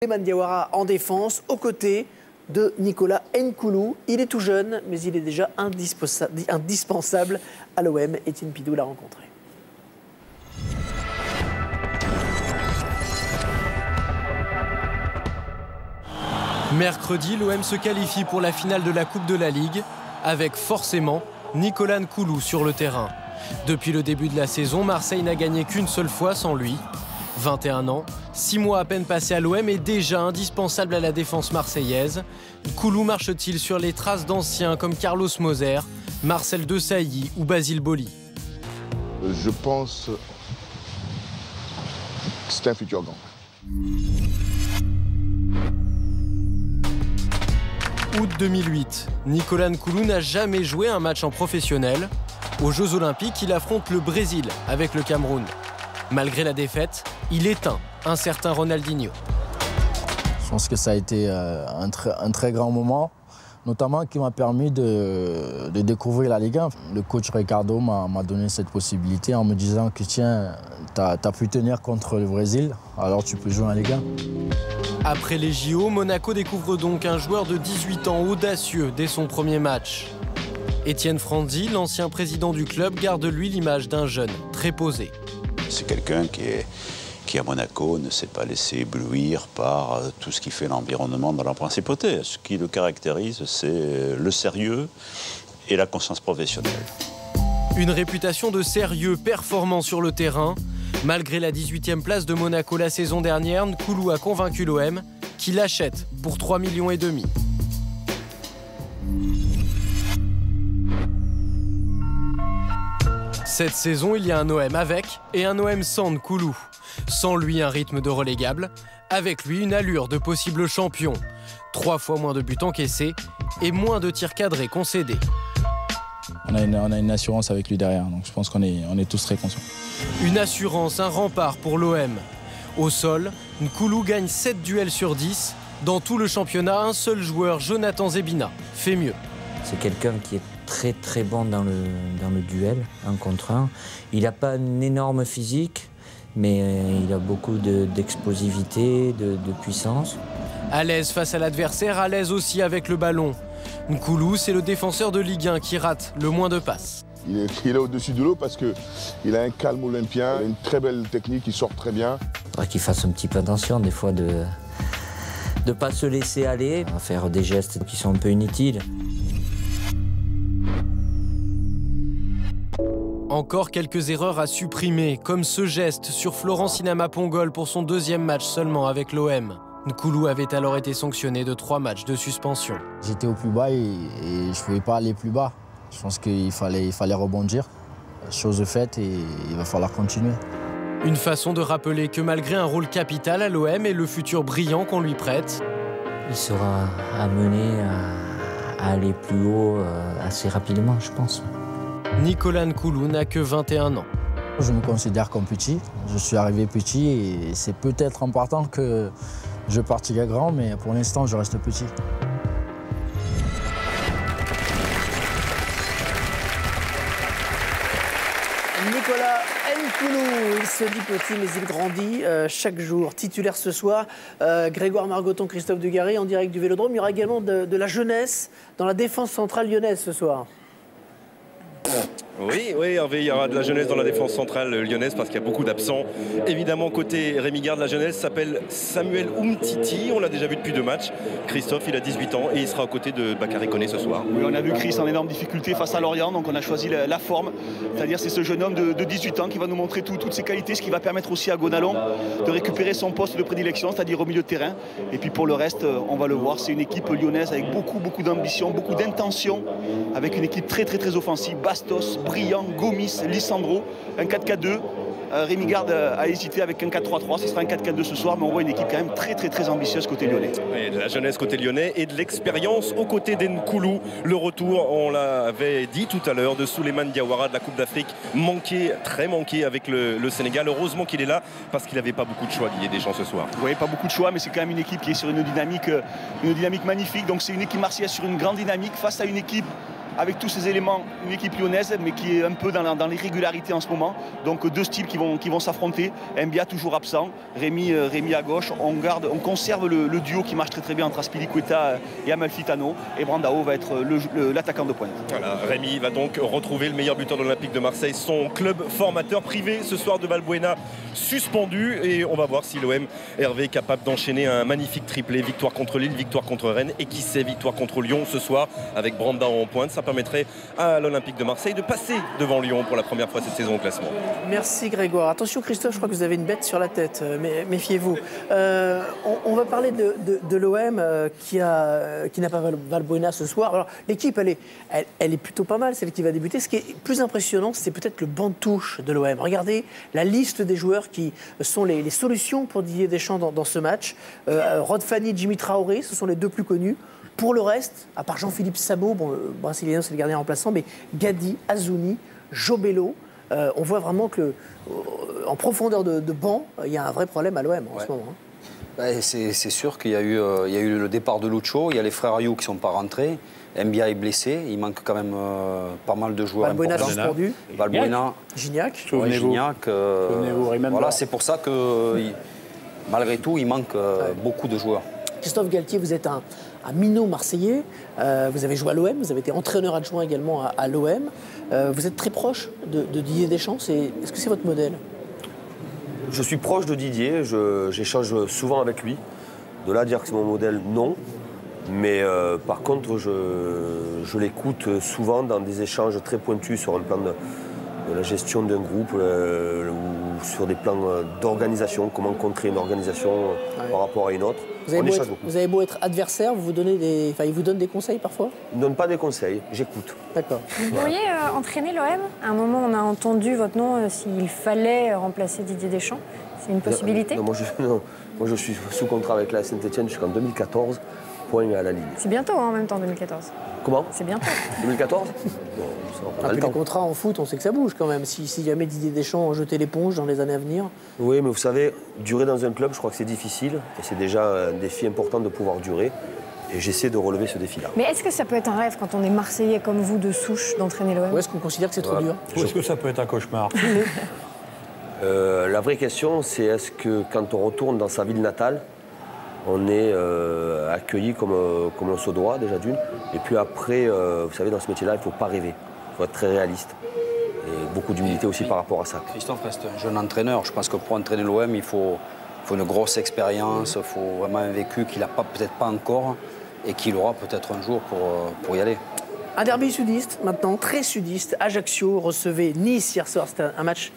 Souleymane Diawara en défense, aux côtés de Nicolas Nkoulou. Il est tout jeune, mais il est déjà indispensable à l'OM. Étienne Pidou l'a rencontré. Mercredi, l'OM se qualifie pour la finale de la Coupe de la Ligue, avec forcément Nicolas Nkoulou sur le terrain. Depuis le début de la saison, Marseille n'a gagné qu'une seule fois sans lui. 21 ans, 6 mois à peine passés à l'OM et déjà indispensable à la défense marseillaise. Nkoulou marche-t-il sur les traces d'anciens comme Carlos Moser, Marcel Desailly ou Basile Boli? Je pense que c'est un futur grand. Août 2008, Nicolas Nkoulou n'a jamais joué un match en professionnel. Aux Jeux Olympiques, il affronte le Brésil avec le Cameroun. Malgré la défaite, il éteint un certain Ronaldinho. Je pense que ça a été un très grand moment, notamment qui m'a permis de découvrir la Ligue 1. Le coach Ricardo m'a donné cette possibilité en me disant que tiens, t'as pu tenir contre le Brésil, alors tu peux jouer en Ligue 1. Après les JO, Monaco découvre donc un joueur de 18 ans audacieux dès son premier match. Étienne Franzi, l'ancien président du club, garde lui l'image d'un jeune très posé. C'est quelqu'un qui, à Monaco, ne s'est pas laissé éblouir par tout ce qui fait l'environnement dans la principauté. Ce qui le caractérise, c'est le sérieux et la conscience professionnelle. Une réputation de sérieux performant sur le terrain. Malgré la 18e place de Monaco la saison dernière, Nkoulou a convaincu l'OM qu'il l'achète pour 3,5 millions. Cette saison, il y a un OM avec et un OM sans Nkoulou. Sans lui, un rythme de relégable. Avec lui, une allure de possible champion. 3 fois moins de buts encaissés et moins de tirs cadrés concédés. On a une assurance avec lui derrière, donc je pense qu'on est tous très conscients. Une assurance, un rempart pour l'OM. Au sol, Nkoulou gagne 7 duels sur 10. Dans tout le championnat, un seul joueur, Jonathan Zebina, fait mieux. C'est quelqu'un qui est très bon dans le duel, 1 contre 1. Il n'a pas un énorme physique, mais il a beaucoup d'explosivité, de puissance. À l'aise face à l'adversaire, à l'aise aussi avec le ballon. Nkoulou, c'est le défenseur de Ligue 1 qui rate le moins de passes. Il est au-dessus de l'eau parce qu'il a un calme olympien, une très belle technique, il sort très bien. Il faudrait qu'il fasse un petit peu attention des fois de ne pas se laisser aller, à faire des gestes qui sont un peu inutiles. Encore quelques erreurs à supprimer, comme ce geste sur Florent Sinama-Pongol pour son 2e match seulement avec l'OM. Nkoulou avait alors été sanctionné de 3 matchs de suspension. J'étais au plus bas et je ne pouvais pas aller plus bas. Je pense qu'il fallait rebondir. Chose faite et il va falloir continuer. Une façon de rappeler que malgré un rôle capital à l'OM et le futur brillant qu'on lui prête, il sera amené à aller plus haut assez rapidement, je pense. Nicolas Nkoulou n'a que 21 ans. Je me considère comme petit. Je suis arrivé petit et c'est peut-être important que je partirai grand, mais pour l'instant, je reste petit. Nicolas Nkoulou, il se dit petit mais il grandit chaque jour. Titulaire ce soir, Grégoire Margoton, Christophe Dugarry en direct du Vélodrome. Il y aura également de la jeunesse dans la défense centrale lyonnaise ce soir. Oui, Hervé, il y aura de la jeunesse dans la défense centrale lyonnaise parce qu'il y a beaucoup d'absents. Évidemment, côté Rémi Garde, la jeunesse s'appelle Samuel Umtiti. On l'a déjà vu depuis 2 matchs. Christophe, il a 18 ans et il sera aux côtés de Bakary Koné ce soir. Oui, on a vu Chris en énorme difficulté face à Lorient, donc on a choisi la forme. C'est-à-dire c'est ce jeune homme de 18 ans qui va nous montrer toutes ses qualités, ce qui va permettre aussi à Gonalon de récupérer son poste de prédilection, c'est-à-dire au milieu de terrain. Et puis pour le reste, on va le voir, c'est une équipe lyonnaise avec beaucoup d'ambition, beaucoup d'intention, avec une équipe très offensive. Bastos, Brillant, Gomis, Lissandro, un 4-4-2. Rémi Garde a hésité avec un 4-3-3, ce sera un 4-4-2 ce soir, mais on voit une équipe quand même très ambitieuse côté lyonnais. Et de la jeunesse côté lyonnais et de l'expérience aux côtés d'Nkoulou. Le retour, on l'avait dit tout à l'heure, de Souleymane Diawara de la Coupe d'Afrique, très manqué avec le Sénégal. Heureusement qu'il est là parce qu'il n'avait pas beaucoup de choix, Didier Deschamps, ce soir. Oui, pas beaucoup de choix, mais c'est quand même une équipe qui est sur une dynamique magnifique. Donc c'est une équipe marseillaise sur une grande dynamique face à une équipe avec tous ces éléments, une équipe lyonnaise, mais qui est un peu dans l'irrégularité en ce moment. Donc 2 styles qui vont s'affronter. Mbia toujours absent, Rémi à gauche. On conserve le duo qui marche très bien entre Azpilicueta et Amalfitano. Et Brandao va être l'attaquant de pointe. Voilà, Rémi va donc retrouver le meilleur buteur de l'Olympique de Marseille, son club formateur privé ce soir de Valbuena suspendu. Et on va voir si l'OM Hervé est capable d'enchaîner un magnifique triplé. Victoire contre Lille, victoire contre Rennes et qui sait, victoire contre Lyon ce soir avec Brandao en pointe. Ça permettrait à l'Olympique de Marseille de passer devant Lyon pour la première fois cette saison au classement. Merci Grégoire. Attention Christophe, je crois que vous avez une bête sur la tête, méfiez-vous. On va parler de l'OM qui n'a pas Valbuena ce soir. Alors l'équipe, elle est plutôt pas mal, celle qui va débuter. Ce qui est plus impressionnant, c'est peut-être le banc de touche de l'OM. Regardez la liste des joueurs qui sont les solutions pour Didier Deschamps dans ce match. Rod Fanny, Jimmy Traoré, ce sont les 2 plus connus. Pour le reste, à part Jean-Philippe Sabo, bon, le Brésilien c'est le gardien remplaçant, mais Gadi, Azouni, Jobello, on voit vraiment que en profondeur de banc, il y a un vrai problème à l'OM en ce moment. C'est sûr qu'il y a eu le départ de Lucho, il y a les frères Ayou qui ne sont pas rentrés, Mbia est blessé, il manque quand même pas mal de joueurs importants. Suspendu. Valbuena, Gignac. Voilà, c'est pour ça que malgré tout, il manque beaucoup de joueurs. Christophe Galtier, vous êtes un minot marseillais, vous avez joué à l'OM, vous avez été entraîneur adjoint également à l'OM. Vous êtes très proche de Didier Deschamps, est-ce que c'est votre modèle ? Je suis proche de Didier, j'échange souvent avec lui. De là à dire que c'est mon modèle, non. Mais par contre, je l'écoute souvent dans des échanges très pointus sur un plan de la gestion d'un groupe ou sur des plans d'organisation, comment contrer une organisation par rapport à une autre. Vous avez beau être adversaire, il vous donne des conseils parfois ? Il ne donne pas des conseils, j'écoute. D'accord. Vous pourriez entraîner l'OM ? À un moment, on a entendu votre nom s'il fallait remplacer Didier Deschamps. C'est une possibilité ? Non, moi je suis sous contrat avec la Saint-Etienne jusqu'en 2014, point à la ligne. C'est bientôt en même temps, 2014. Comment ? C'est bientôt. 2014 Les contrats en foot, on sait que ça bouge quand même. Si jamais Didier Deschamps jetait l'éponge dans les années à venir. Oui, mais vous savez, durer dans un club, je crois que c'est difficile. Et c'est déjà un défi important de pouvoir durer. Et j'essaie de relever ce défi-là. Mais est-ce que ça peut être un rêve quand on est Marseillais comme vous de souche d'entraîner l'OM ? Ou est-ce qu'on considère que c'est trop dur ? Ou est-ce que ça peut être un cauchemar ? La vraie question, c'est est-ce que quand on retourne dans sa ville natale, on est accueilli comme on se doit, déjà d'une. Et puis après, vous savez, dans ce métier-là, il ne faut pas rêver. Il faut être très réaliste. Et beaucoup d'humilité aussi par rapport à ça. Christophe reste un jeune entraîneur. Je pense que pour entraîner l'OM, il faut une grosse expérience, il faut vraiment un vécu qu'il n'a peut-être pas encore et qu'il aura peut-être un jour pour y aller. Un derby sudiste, maintenant, très sudiste. Ajaccio recevait Nice hier soir. C'était un match